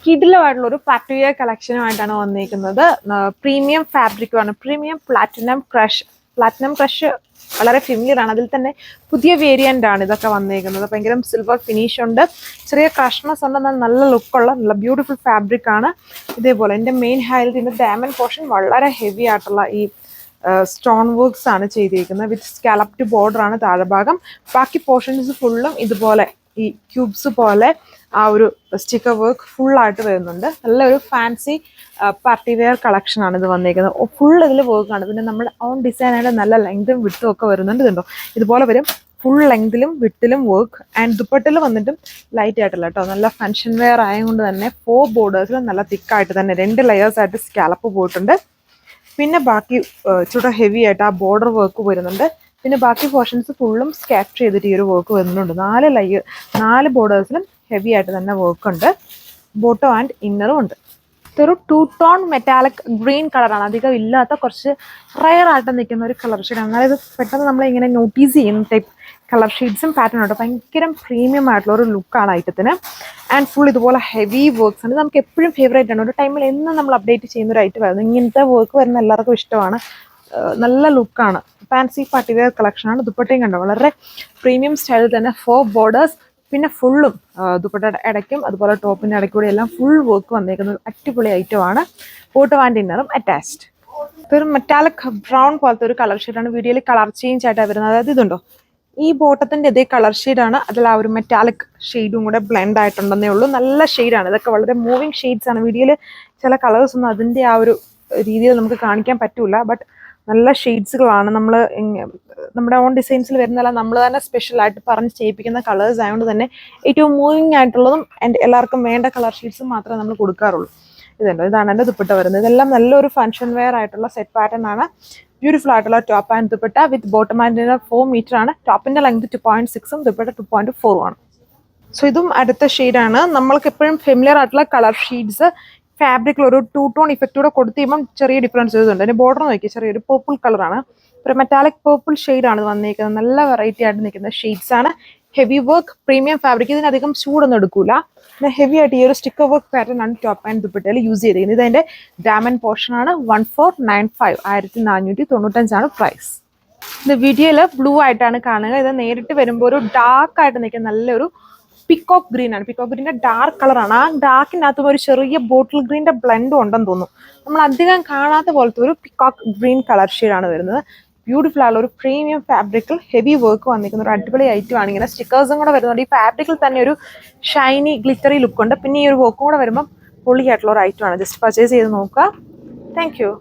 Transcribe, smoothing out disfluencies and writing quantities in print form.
കിടിലമായിട്ടുള്ള ഒരു party wear കളക്ഷനുമായിട്ടാണ് വന്നിരിക്കുന്നത്. Premium ഫാബ്രിക്കുമാണ്, premium platinum crush വളരെ ഫെമിലിയർ ആണ്. അതിൽ തന്നെ പുതിയ വേരിയന്റ് ആണ് ഇതൊക്കെ വന്നിരിക്കുന്നത്. ഭയങ്കര സിൽവർ ഫിനിഷ് ഉണ്ട്, ചെറിയ ക്രഷ്നസ് ഉണ്ട്, നല്ല ലുക്കുള്ള നല്ല ബ്യൂട്ടിഫുൾ ഫാബ്രിക് ആണ്. ഇതേപോലെ എൻ്റെ മെയിൻ ഹൈലൈറ്റ് ഇതിൻ്റെ ഡയമണ്ട് പോർഷൻ വളരെ ഹെവി ആയിട്ടുള്ള ഈ സ്റ്റോൺ വർക്ക്സ് ആണ് ചെയ്തിരിക്കുന്നത്. വിത്ത് സ്കാലപ്ഡ് ബോർഡർ ആണ് താഴെ ഭാഗം. ബാക്കി പോർഷൻസ് ഫുള്ളും ഇതുപോലെ ഈ ക്യൂബ്സ് പോലെ ആ ഒരു സ്റ്റിക്കർ വർക്ക് ഫുള്ളായിട്ട് വരുന്നുണ്ട്. നല്ലൊരു ഫാൻസി പാർട്ടി വെയർ കളക്ഷൻ ആണ് ഇത് വന്നിരിക്കുന്നത്. ഫുൾ ഇതിൽ വർക്കാണ്. പിന്നെ നമ്മുടെ ഓൺ ഡിസൈനായിട്ട് നല്ല ലെങ്തും വിട്ടും ഒക്കെ വരുന്നുണ്ട്. ഇതുണ്ടോ, ഇതുപോലെ വരും ഫുൾ ലെങ്തിലും വിട്ടിലും വർക്ക്. ആൻഡ് ദുപ്പട്ടിൽ വന്നിട്ടും ലൈറ്റ് ആയിട്ടില്ല കേട്ടോ, നല്ല ഫങ്ഷൻ വെയർ ആയതുകൊണ്ട് തന്നെ 4 ബോർഡേഴ്സിൽ നല്ല തിക്കായിട്ട് തന്നെ 2 ലെയേഴ്സ് ആയിട്ട് സ്കാലപ്പ് പോയിട്ടുണ്ട്. പിന്നെ ബാക്കി ചുട ഹെവി ആയിട്ട് ആ ബോർഡർ വർക്ക് വരുന്നുണ്ട്. പിന്നെ ബാക്കി പോർഷൻസ് ഫുള്ളും സ്കാറ്റർ ചെയ്തിട്ട് ഈ ഒരു വർക്ക് വരുന്നുണ്ട്. 4 ബോർഡേഴ്സിലും ഹെവി ആയിട്ട് തന്നെ വർക്ക് ഉണ്ട്. ബോട്ടം ആൻഡ് ഇന്നറും ഉണ്ട്. ഇതൊരു 2 ടോൺ മെറ്റാലിക് ഗ്രീൻ കളറാണ്. അധികം ഇല്ലാത്ത കുറച്ച് റയർ ആയിട്ട് നിൽക്കുന്ന ഒരു കളർ ഷെയ്ഡാണ്. എന്നാൽ ഇത് പെട്ടെന്ന് നമ്മളിങ്ങനെ നോട്ടീസ് ചെയ്യുന്ന ടൈപ്പ് കളർ ഷെയ്ഡ്സും പാറ്റേൺ ഉണ്ട്. ഭയങ്കര പ്രീമിയം ആയിട്ടുള്ള ഒരു ലുക്കാണ് ഐറ്റത്തിന്. ആൻഡ് ഫുൾ ഇതുപോലെ ഹെവി വർക്ക്സ് ഉണ്ട്. നമുക്ക് എപ്പോഴും ഫേവറേറ്റ് ആണ്. ഒരു ടൈമിൽ എന്നും നമ്മൾ അപ്ഡേറ്റ് ചെയ്യുന്ന ഒരു ഐറ്റം ആയിരുന്നു. ഇങ്ങനത്തെ വർക്ക് വരുന്ന എല്ലാവർക്കും ഇഷ്ടമാണ്. നല്ല ലുക്കാണ്. ഫാൻസി പാർട്ടി വെയർ കളക്ഷനാണ്. ദുപ്പട്ടയും കണ്ടോ, വളരെ പ്രീമിയം സ്റ്റൈലിൽ തന്നെ 4 ബോർഡേഴ്സ്. പിന്നെ ഫുള്ളും ദുപ്പട്ടയുടെ ഇടയ്ക്കും അതുപോലെ ടോപ്പിൻ്റെ ഇടയ്ക്കൂടെ എല്ലാം ഫുൾ വർക്ക് വന്നേക്കുന്ന അടിപൊളി ഐറ്റമാണ്. ബോട്ടം ആൻഡ് ഇന്നറും അറ്റാച്ച്ഡ്. ഇതൊരു മെറ്റാലിക് ബ്രൗൺ പോലത്തെ ഒരു കളർ ഷെയ്ഡാണ്. വീഡിയോയിൽ കളർ ചേഞ്ച് ആയിട്ടാണ് വരുന്നത്. അതായത് ഇതുണ്ടോ, ഈ ബോട്ടത്തിൻ്റെ ഇതേ കളർ ഷെയ്ഡാണ്, അതിൽ ആ ഒരു മെറ്റാലിക് ഷെയ്ഡും കൂടെ ബ്ലെൻഡ് ആയിട്ടുണ്ടെന്നേ ഉള്ളൂ. നല്ല ഷെയ്ഡാണ്. ഇതൊക്കെ വളരെ മൂവിങ് ഷെയ്ഡ്സ് ആണ്. വീഡിയോയിൽ ചില കളേഴ്സ് ഒന്നും അതിൻ്റെ ആ ഒരു രീതിയിൽ നമുക്ക് കാണിക്കാൻ പറ്റൂല. ബട്ട് നല്ല ഷെയ്ഡ്സുകളാണ്. നമ്മുടെ ഓൺ ഡിസൈൻസിൽ വരുന്നതല്ല, നമ്മൾ തന്നെ സ്പെഷ്യലായിട്ട് പറഞ്ഞ് ചെയ്യിപ്പിക്കുന്ന കളേഴ്സ് ആയതുകൊണ്ട് തന്നെ ഏറ്റവും മൂവിങ് ആയിട്ടുള്ളതും ആൻഡ് എല്ലാവർക്കും വേണ്ട കളർ ഷെയ്ഡ്സും മാത്രമേ നമ്മൾ കൊടുക്കാറുള്ളൂ. ഇതുണ്ടോ, ഇതാണ് എൻ്റെ ദുപ്പട്ട വരുന്നത്. ഇതെല്ലാം നല്ലൊരു ഫങ്ഷൻ വെയർ ആയിട്ടുള്ള സെറ്റ് പാറ്റേൺ ആണ്. ബ്യൂട്ടിഫുൾ ആയിട്ടുള്ള top and dupatta with bottom and 4 metre ആണ്. ടോപ്പിന്റെ ലെങ്ത് 2.6ഉം ദുപ്പട്ട 2.4 ആണ്. സോ ഇതും അടുത്ത ഷെയ്ഡാണ്. നമ്മൾക്ക് എപ്പോഴും ഫെമിലിയർ ആയിട്ടുള്ള കളർ ഷെയ്ഡ്സ് ഫാബ്രിക്കിൽ ഒരു 2 ടോൺ ഇഫക്റ്റൂടെ കൊടുത്ത് കഴിയുമ്പം ചെറിയ ഡിഫറൻസ് വരുന്നുണ്ട്. അതിന്റെ ബോർഡർ നോക്കി, ചെറിയൊരു പേർപ്പിൾ കളറാണ്. ഒരു മെറ്റാലിക് പേർപ്പിൾ ഷെയ്ഡാണ് വന്നിരിക്കുന്നത്. നല്ല വെറൈറ്റി ആയിട്ട് നിൽക്കുന്ന ഷെയ്ഡ്സ് ആണ്. Heavy work, premium fabric. ഇതിനധികം ചൂടൊന്നും എടുക്കൂല. പിന്നെ ഹെവി ആയിട്ട് ഈ ഒരു സ്റ്റിക്കർ വർക്ക് പാറ്റേൺ ആണ് ടോപ്പ് ആൻഡ് ദുപ്പട്ടയിൽ യൂസ് ചെയ്തിരിക്കുന്നത്. ഇതിന്റെ ഡയമണ്ട് പോർഷൻ ആണ്. 1495 1495 പ്രൈസ്. ഇത് വീഡിയോയിൽ ബ്ലൂ ആയിട്ടാണ് കാണുക. ഇത് നേരിട്ട് വരുമ്പോൾ ഒരു ഡാർക്ക് ആയിട്ട് നിൽക്കുന്ന നല്ലൊരു പിക്കോക്ക് ഗ്രീൻ ആണ്. പിക്കോക്ക് ഗ്രീൻ്റെ ഡാർക്ക് കളറാണ്. ആ ഡാർക്കിനകത്തും ഒരു ചെറിയ ബോട്ടിൽ ഗ്രീൻ്റെ ബ്ലെൻഡും ഉണ്ടെന്ന് തോന്നുന്നു. നമ്മൾ അധികം കാണാത്ത പോലത്തെ ഒരു പിക്കോക്ക് ഗ്രീൻ കളർ ഷെയ്ഡാണ് വരുന്നത്. ബ്യൂട്ടിഫുൾ ആയുള്ള ഒരു പ്രീമിയം ഫാബ്രിക്കിൽ ഹെവി വർക്ക് വന്നിരിക്കുന്ന ഒരു അടിപൊളി ഐറ്റം ആണ്. ഇങ്ങനെ സ്റ്റിക്കേഴ്സും കൂടെ വരുന്നുണ്ട്. ഈ ഫാബ്രിക്കിൽ തന്നെ ഒരു ഷൈനി ഗ്ലിറ്ററി ലുക്ക് ഉണ്ട്. പിന്നെ ഈ ഒരു വർക്കും കൂടെ വരുമ്പോൾ പൊളിയായിട്ടുള്ള ഒരു ഐറ്റം ആണ്. ജസ്റ്റ് പർച്ചേസ് ചെയ്ത് നോക്കുക. Thank you.